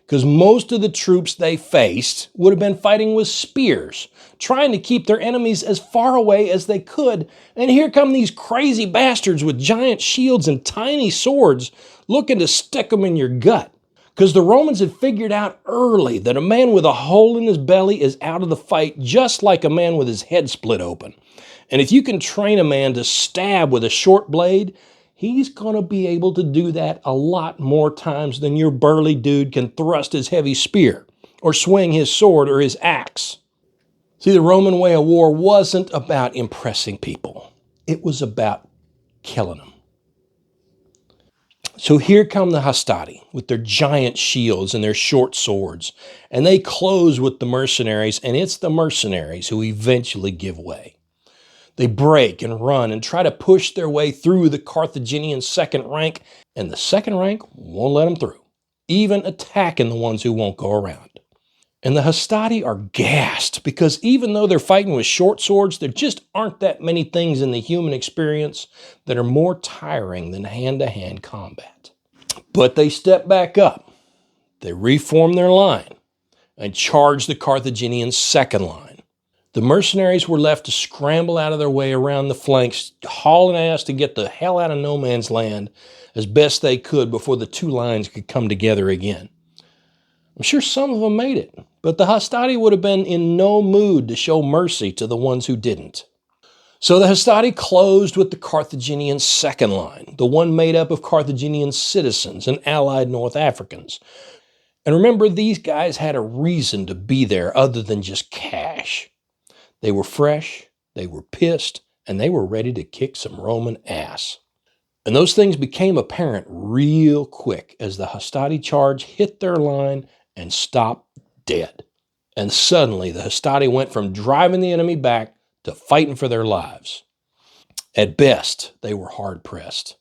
because most of the troops they faced would have been fighting with spears, trying to keep their enemies as far away as they could. And here come these crazy bastards with giant shields and tiny swords looking to stick them in your gut. Because the Romans had figured out early that a man with a hole in his belly is out of the fight just like a man with his head split open. And if you can train a man to stab with a short blade, he's going to be able to do that a lot more times than your burly dude can thrust his heavy spear or swing his sword or his axe. See, the Roman way of war wasn't about impressing people. It was about killing them. So here come the Hastati with their giant shields and their short swords, and they close with the mercenaries, and it's the mercenaries who eventually give way. They break and run and try to push their way through the Carthaginian second rank, and the second rank won't let them through, even attacking the ones who won't go around. And the Hastati are gassed because even though they're fighting with short swords, there just aren't that many things in the human experience that are more tiring than hand-to-hand combat. But they step back up, they reform their line, and charge the Carthaginian second line. The mercenaries were left to scramble out of their way around the flanks, hauling ass to get the hell out of no man's land as best they could before the two lines could come together again. I'm sure some of them made it, but the Hastati would have been in no mood to show mercy to the ones who didn't. So the Hastati closed with the Carthaginian second line, the one made up of Carthaginian citizens and allied North Africans. And remember, these guys had a reason to be there other than just cash. They were fresh, they were pissed, and they were ready to kick some Roman ass. And those things became apparent real quick as the Hastati charge hit their line and stopped dead. And suddenly the Hastati went from driving the enemy back to fighting for their lives. At best, they were hard-pressed.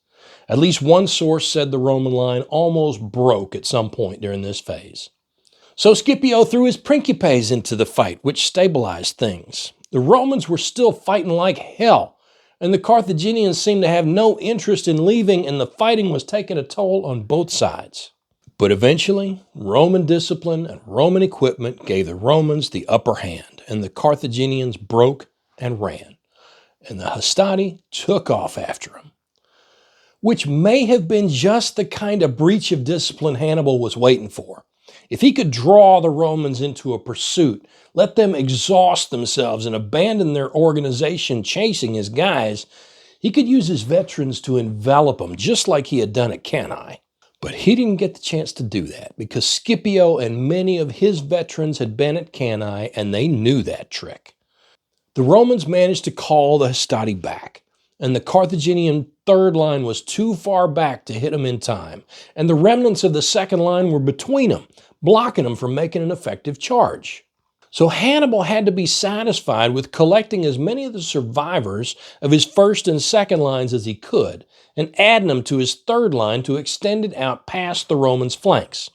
At least one source said the Roman line almost broke at some point during this phase. So Scipio threw his principes into the fight, which stabilized things. The Romans were still fighting like hell, and the Carthaginians seemed to have no interest in leaving, and the fighting was taking a toll on both sides. But eventually, Roman discipline and Roman equipment gave the Romans the upper hand, and the Carthaginians broke and ran. And the Hastati took off after them, which may have been just the kind of breach of discipline Hannibal was waiting for. If he could draw the Romans into a pursuit, let them exhaust themselves and abandon their organization chasing his guys, he could use his veterans to envelop them, just like he had done at Cannae. But he didn't get the chance to do that because Scipio and many of his veterans had been at Cannae, and they knew that trick. The Romans managed to call the Hastati back, and the Carthaginian third line was too far back to hit them in time, and the remnants of the second line were between them, blocking them from making an effective charge. So Hannibal had to be satisfied with collecting as many of the survivors of his first and second lines as he could, and adding them to his third line to extend it out past the Romans' flanks.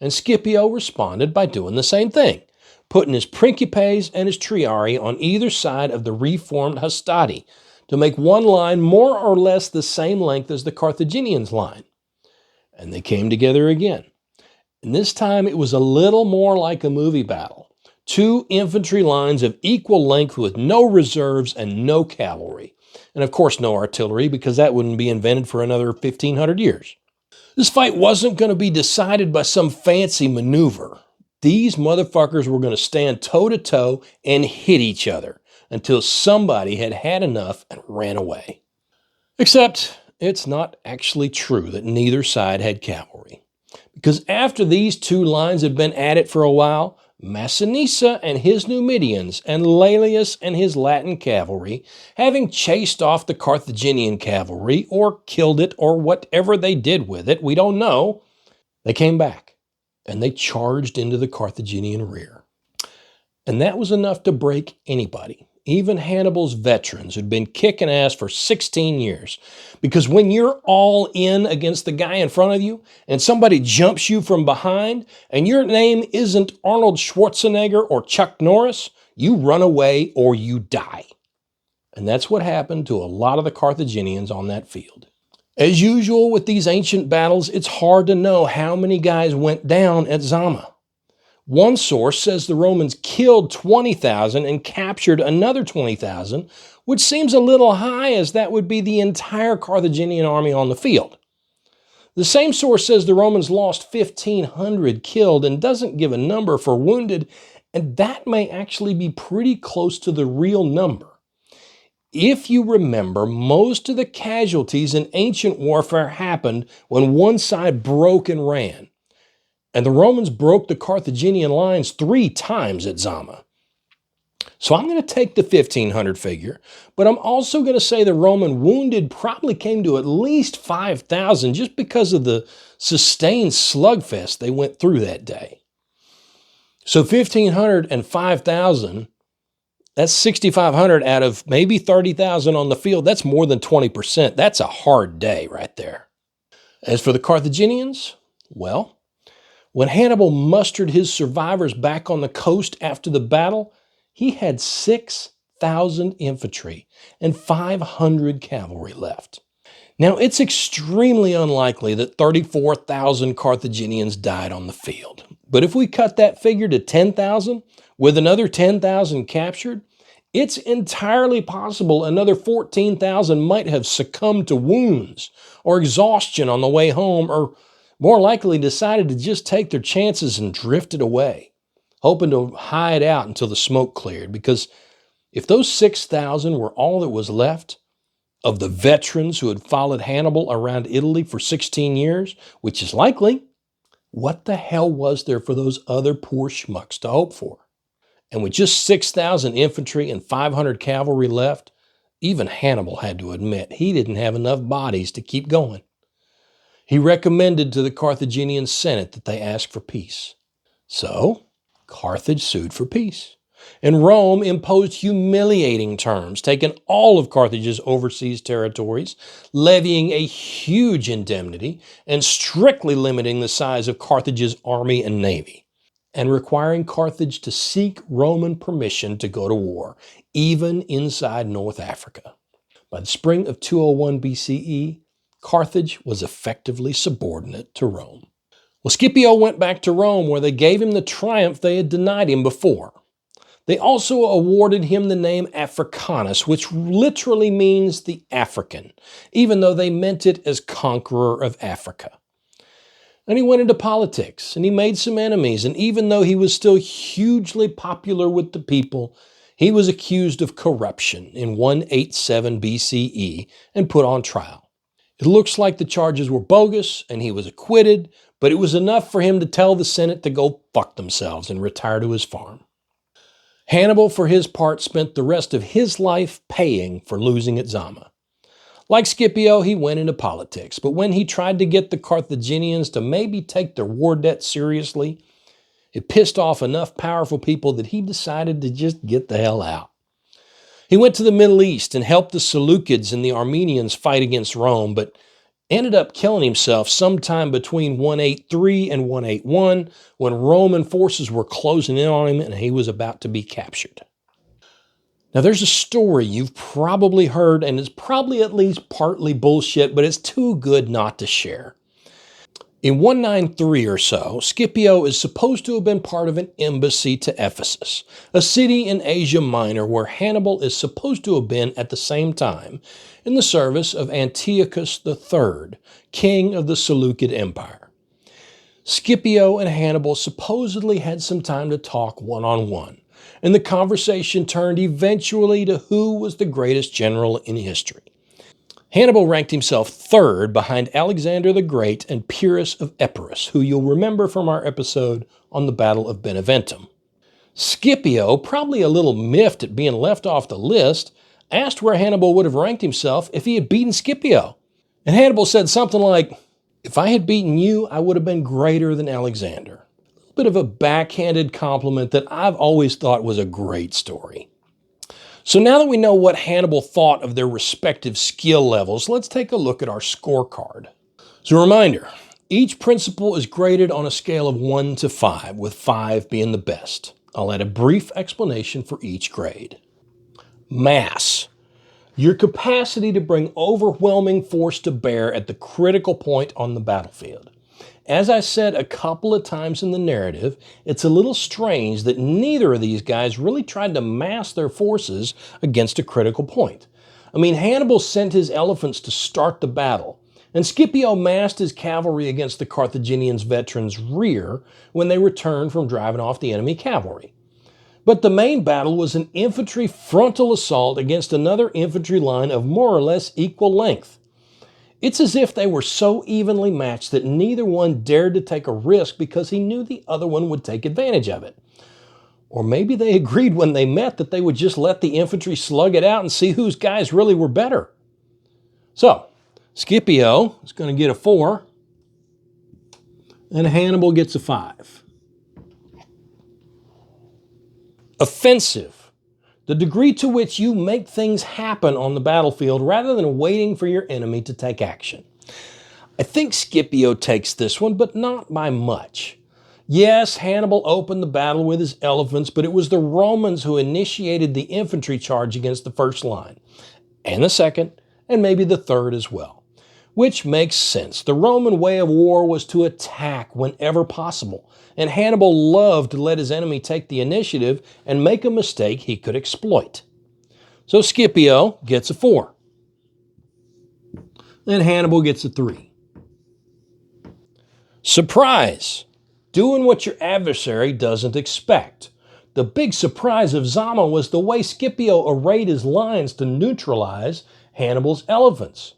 And Scipio responded by doing the same thing, putting his principes and his triarii on either side of the reformed Hastati to make one line more or less the same length as the Carthaginians' line. And they came together again. And this time it was a little more like a movie battle. Two infantry lines of equal length with no reserves and no cavalry. And of course no artillery, because that wouldn't be invented for another 1,500 years. This fight wasn't going to be decided by some fancy maneuver. These motherfuckers were going to stand toe-to-toe and hit each other until somebody had had enough and ran away. Except it's not actually true that neither side had cavalry. Because after these two lines had been at it for a while, Massinissa and his Numidians and Laelius and his Latin cavalry, having chased off the Carthaginian cavalry or killed it or whatever they did with it, we don't know, they came back and they charged into the Carthaginian rear. And that was enough to break anybody, even Hannibal's veterans who'd been kicking ass for 16 years. Because when you're all in against the guy in front of you and somebody jumps you from behind and your name isn't Arnold Schwarzenegger or Chuck Norris, you run away or you die. And that's what happened to a lot of the Carthaginians on that field. As usual with these ancient battles, it's hard to know how many guys went down at Zama. One source says the Romans killed 20,000 and captured another 20,000, which seems a little high as that would be the entire Carthaginian army on the field. The same source says the Romans lost 1,500 killed and doesn't give a number for wounded, and that may actually be pretty close to the real number. If you remember, most of the casualties in ancient warfare happened when one side broke and ran. And the Romans broke the Carthaginian lines 3 times at Zama. So I'm going to take the 1,500 figure, but I'm also going to say the Roman wounded probably came to at least 5,000 just because of the sustained slugfest they went through that day. So 1,500 and 5,000, that's 6,500 out of maybe 30,000 on the field. That's more than 20%. That's a hard day right there. As for the Carthaginians, well, when Hannibal mustered his survivors back on the coast after the battle, he had 6,000 infantry and 500 cavalry left. Now, it's extremely unlikely that 34,000 Carthaginians died on the field. But if we cut that figure to 10,000, with another 10,000 captured, it's entirely possible another 14,000 might have succumbed to wounds or exhaustion on the way home, or more likely decided to just take their chances and drifted away, hoping to hide out until the smoke cleared. Because if those 6,000 were all that was left of the veterans who had followed Hannibal around Italy for 16 years, which is likely, what the hell was there for those other poor schmucks to hope for? And with just 6,000 infantry and 500 cavalry left, even Hannibal had to admit he didn't have enough bodies to keep going. He recommended to the Carthaginian Senate that they ask for peace. So, Carthage sued for peace. And Rome imposed humiliating terms, taking all of Carthage's overseas territories, levying a huge indemnity, and strictly limiting the size of Carthage's army and navy, and requiring Carthage to seek Roman permission to go to war, even inside North Africa. By the spring of 201 BCE, Carthage was effectively subordinate to Rome. Well, Scipio went back to Rome, where they gave him the triumph they had denied him before. They also awarded him the name Africanus, which literally means the African, even though they meant it as conqueror of Africa. And he went into politics, and he made some enemies, and even though he was still hugely popular with the people, he was accused of corruption in 187 BCE and put on trial. It looks like the charges were bogus, and he was acquitted, but it was enough for him to tell the Senate to go fuck themselves and retire to his farm. Hannibal, for his part, spent the rest of his life paying for losing at Zama. Like Scipio, he went into politics, but when he tried to get the Carthaginians to maybe take their war debt seriously, it pissed off enough powerful people that he decided to just get the hell out. He went to the Middle East and helped the Seleucids and the Armenians fight against Rome, but ended up killing himself sometime between 183 and 181 when Roman forces were closing in on him and he was about to be captured. Now, there's a story you've probably heard, and it's probably at least partly bullshit, but it's too good not to share. In 193 or so, Scipio is supposed to have been part of an embassy to Ephesus, a city in Asia Minor where Hannibal is supposed to have been at the same time in the service of Antiochus III, king of the Seleucid Empire. Scipio and Hannibal supposedly had some time to talk one-on-one, and the conversation turned eventually to who was the greatest general in history. Hannibal ranked himself third behind Alexander the Great and Pyrrhus of Epirus, who you'll remember from our episode on the Battle of Beneventum. Scipio, probably a little miffed at being left off the list, asked where Hannibal would have ranked himself if he had beaten Scipio. And Hannibal said something like, "If I had beaten you, I would have been greater than Alexander." A little bit of a backhanded compliment that I've always thought was a great story. So now that we know what Hannibal thought of their respective skill levels, let's take a look at our scorecard. So a reminder, each principle is graded on a scale of 1 to 5, with 5 being the best. I'll add a brief explanation for each grade. Mass. Your capacity to bring overwhelming force to bear at the critical point on the battlefield. As I said a couple of times in the narrative, it's a little strange that neither of these guys really tried to mass their forces against a critical point. I mean, Hannibal sent his elephants to start the battle, and Scipio massed his cavalry against the Carthaginians' veterans' rear when they returned from driving off the enemy cavalry. But the main battle was an infantry frontal assault against another infantry line of more or less equal length. It's as if they were so evenly matched that neither one dared to take a risk because he knew the other one would take advantage of it. Or maybe they agreed when they met that they would just let the infantry slug it out and see whose guys really were better. So, Scipio is going to get a 4, and Hannibal gets a 5. Offensive. The degree to which you make things happen on the battlefield rather than waiting for your enemy to take action. I think Scipio takes this one, but not by much. Yes, Hannibal opened the battle with his elephants, but it was the Romans who initiated the infantry charge against the first line, and the second, and maybe the third as well. Which makes sense. The Roman way of war was to attack whenever possible, and Hannibal loved to let his enemy take the initiative and make a mistake he could exploit. So Scipio gets a 4. And Hannibal gets a 3. Surprise! Doing what your adversary doesn't expect. The big surprise of Zama was the way Scipio arrayed his lines to neutralize Hannibal's elephants.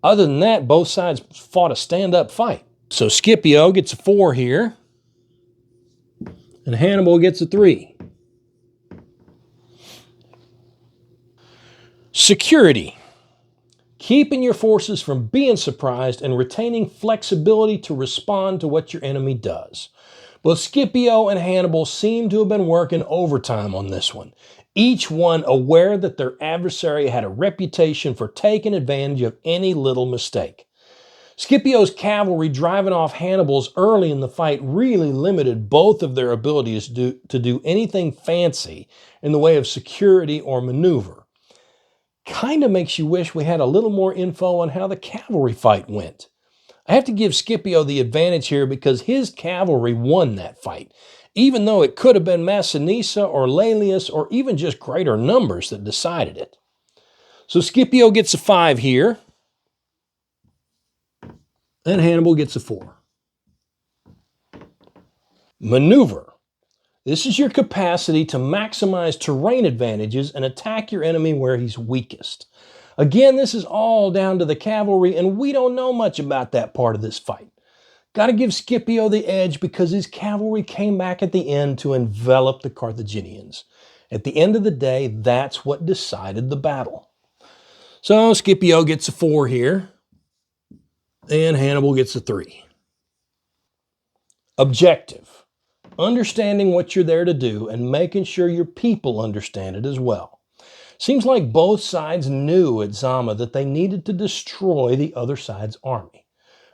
Other than that, both sides fought a stand-up fight. So Scipio gets a 4 here, and Hannibal gets a 3. Security. Keeping your forces from being surprised and retaining flexibility to respond to what your enemy does. Both Scipio and Hannibal seem to have been working overtime on this one, each one aware that their adversary had a reputation for taking advantage of any little mistake. Scipio's cavalry driving off Hannibal's early in the fight really limited both of their abilities to do anything fancy in the way of security or maneuver. Kind of makes you wish we had a little more info on how the cavalry fight went. I have to give Scipio the advantage here because his cavalry won that fight, even though it could have been Massinissa or Laelius or even just greater numbers that decided it. So Scipio gets a 5 here, and Hannibal gets a 4. Maneuver. This is your capacity to maximize terrain advantages and attack your enemy where he's weakest. Again, this is all down to the cavalry, and we don't know much about that part of this fight. Got to give Scipio the edge because his cavalry came back at the end to envelop the Carthaginians. At the end of the day, that's what decided the battle. So Scipio gets a 4 here, and Hannibal gets a 3. Objective. Understanding what you're there to do and making sure your people understand it as well. Seems like both sides knew at Zama that they needed to destroy the other side's army.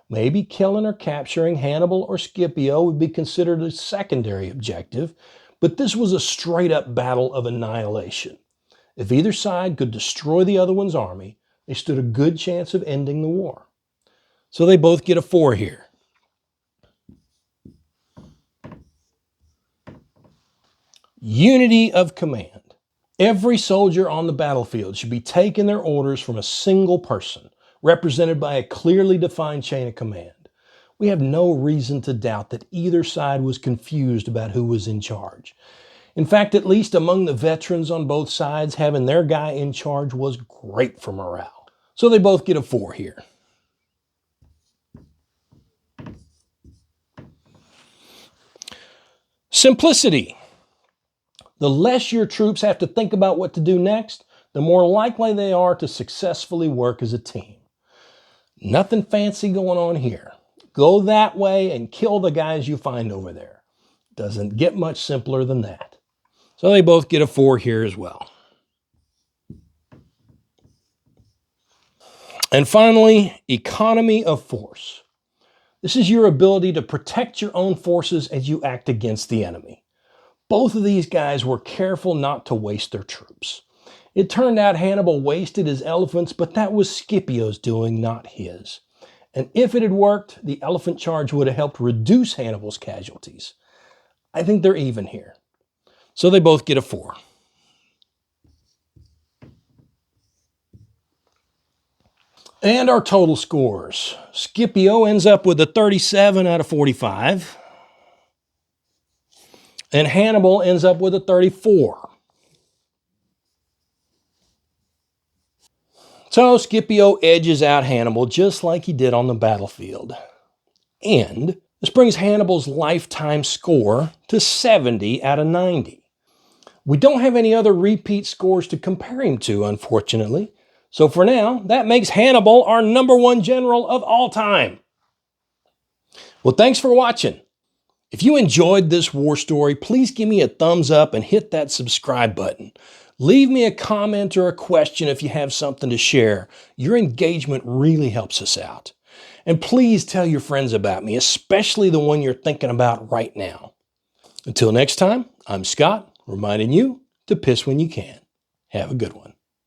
Maybe killing or capturing Hannibal or Scipio would be considered a secondary objective, but this was a straight-up battle of annihilation. If either side could destroy the other one's army, they stood a good chance of ending the war. So they both get a 4 here. Unity of command. Every soldier on the battlefield should be taking their orders from a single person, represented by a clearly defined chain of command. We have no reason to doubt that either side was confused about who was in charge. In fact, at least among the veterans on both sides, having their guy in charge was great for morale. So they both get a 4 here. Simplicity. The less your troops have to think about what to do next, the more likely they are to successfully work as a team. Nothing fancy going on here. Go that way and kill the guys you find over there. Doesn't get much simpler than that. So they both get a 4 here as well. And finally, economy of force. This is your ability to protect your own forces as you act against the enemy. Both of these guys were careful not to waste their troops. It turned out Hannibal wasted his elephants, but that was Scipio's doing, not his. And if it had worked, the elephant charge would have helped reduce Hannibal's casualties. I think they're even here. So they both get a 4. And our total scores. Scipio ends up with a 37 out of 45. And Hannibal ends up with a 34. So Scipio edges out Hannibal just like he did on the battlefield. And this brings Hannibal's lifetime score to 70 out of 90. We don't have any other repeat scores to compare him to, unfortunately. So for now, that makes Hannibal our #1 general of all time. Well, thanks for watching. If you enjoyed this war story, please give me a thumbs up and hit that subscribe button. Leave me a comment or a question if you have something to share. Your engagement really helps us out. And please tell your friends about me, especially the one you're thinking about right now. Until next time, I'm Scott, reminding you to piss when you can. Have a good one.